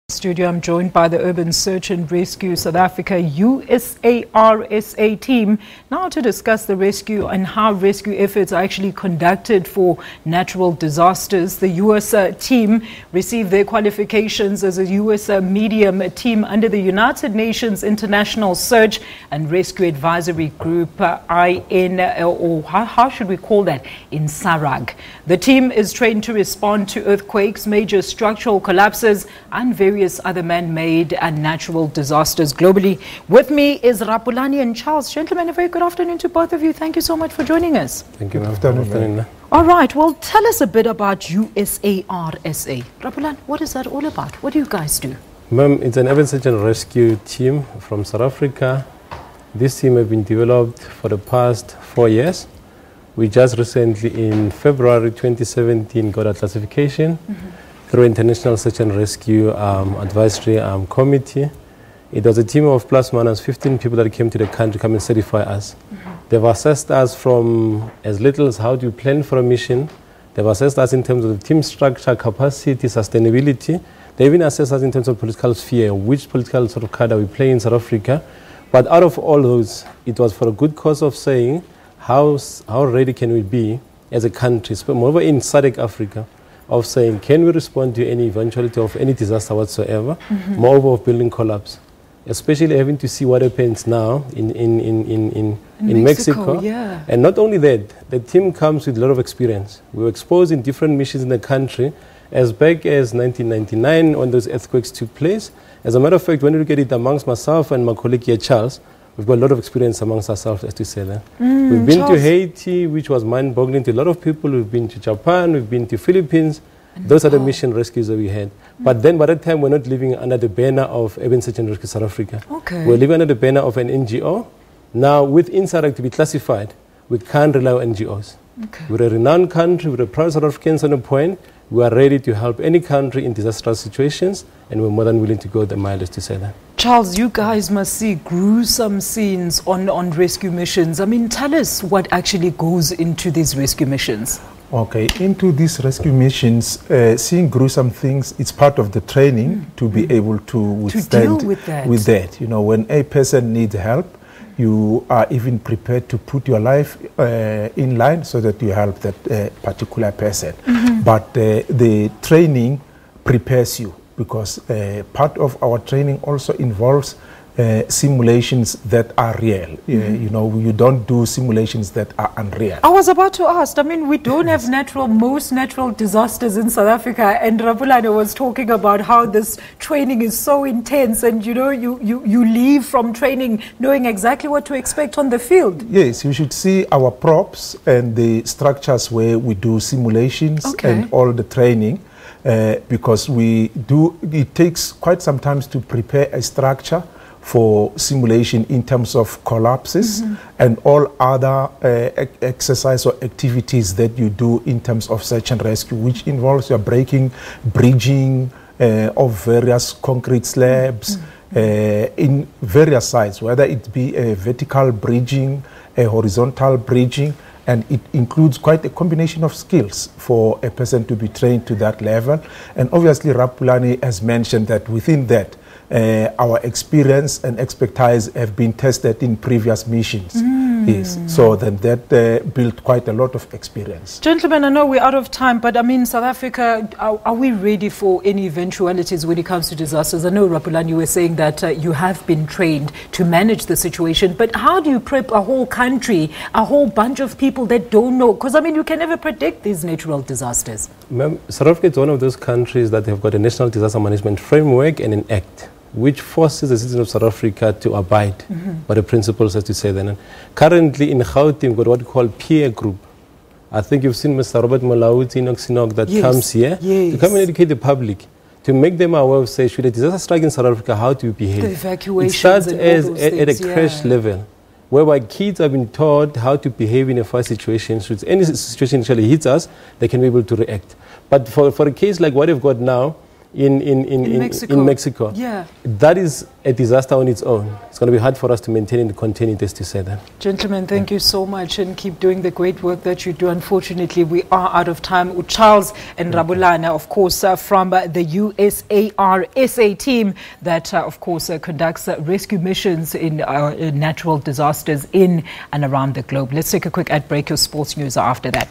Studio, I'm joined by the Urban Search and Rescue South Africa USAR-SA team now to discuss the rescue and how rescue efforts are actually conducted for natural disasters. The USAR team received their qualifications as a USAR medium team under the United Nations International Search and Rescue Advisory Group, how should we call that? INSARAG. The team is trained to respond to earthquakes, major structural collapses and various other man-made and natural disasters globally. With me is Rapulani and Charles. Gentlemen, a very good afternoon to both of you. Thank you so much for joining us. Thank you. Good afternoon. All right, well, tell us a bit about USAR-SA. Rapulani, what is that all about? What do you guys do? Ma'am, it's an urban search and rescue team from South Africa. This team has been developed for the past 4 years. We just recently, in February 2017, got a classification through International Search and Rescue Advisory Committee. It was a team of plus minus 15 people that came to the country to come and certify us. They've assessed us from as little as how do you plan for a mission. They've assessed us in terms of the team structure, capacity, sustainability. They even assessed us in terms of political sphere, which political sort of card are we playing in South Africa. But out of all those, it was for a good cause of saying how ready can we be as a country, moreover in SADC Africa, of saying, can we respond to any eventuality of any disaster whatsoever, moreover of building collapse, especially having to see what happens now in Mexico. Yeah. And not only that, the team comes with a lot of experience. We were exposed in different missions in the country as back as 1999 when those earthquakes took place. As a matter of fact, when we look at it amongst myself and my colleague here, Charles, we've got a lot of experience amongst ourselves, as to say that. We've been to Haiti, which was mind-boggling to a lot of people. We've been to Japan, we've been to Philippines. Those are the mission rescues that we had. But then by that time, we're not living under the banner of Urban Search and Rescue South Africa. We're living under the banner of an NGO. Now, with INSARAG to be classified, we can't rely on NGOs. We're a renowned country, we're a proud South Africans on a point. We are ready to help any country in disastrous situations, and we're more than willing to go the mileage to say that. Charles, you guys must see gruesome scenes on rescue missions. I mean, tell us what actually goes into these rescue missions. Okay, into these rescue missions, seeing gruesome things, it's part of the training to be able to withstand deal with that. You know, when a person needs help, you are even prepared to put your life in line so that you help that particular person. But the training prepares you, because part of our training also involves simulations that are real. You know, you don't do simulations that are unreal. I was about to ask, I mean, we don't have most natural disasters in South Africa, and Rapulani was talking about how this training is so intense, and you know, you leave from training knowing exactly what to expect on the field. Yes, you should see our props and the structures where we do simulations and all the training. Because it takes quite some time to prepare a structure for simulation in terms of collapses and all other exercise or activities that you do in terms of search and rescue, which involves your breaking, bridging of various concrete slabs in various sites, whether it be a vertical bridging, a horizontal bridging. And it includes quite a combination of skills for a person to be trained to that level. And obviously, Rapulani has mentioned that within that, our experience and expertise have been tested in previous missions. Yes. So then that built quite a lot of experience. Gentlemen, I know we're out of time, but I mean, South Africa, are we ready for any eventualities when it comes to disasters? I know, Rapulani, you were saying that you have been trained to manage the situation, but how do you prep a whole country, a whole bunch of people that don't know? Because, I mean, you can never predict these natural disasters. South Africa is one of those countries that have got a national disaster management framework and an act which forces the citizens of South Africa to abide by the principles, as to say that. Currently in Gauteng, we've got what we call peer group. I think you've seen Mr. Robert Malauti in Oxinok that comes here to come and educate the public, to make them aware of, say, should a disaster strike in South Africa, how do you behave? The evacuations. It starts at a crash level, whereby kids have been taught how to behave in a fire situation. Should any situation actually hits us, they can be able to react. But for a case like what we've got now, in Mexico. Yeah. That is a disaster on its own. It's going to be hard for us to maintain and contain it, as to say that. Gentlemen, thank you so much and keep doing the great work that you do. Unfortunately, we are out of time. Charles and Rabulana, of course, from the USAR-SA team that, of course, conducts rescue missions in natural disasters in and around the globe. Let's take a quick ad break. Your sports news are after that.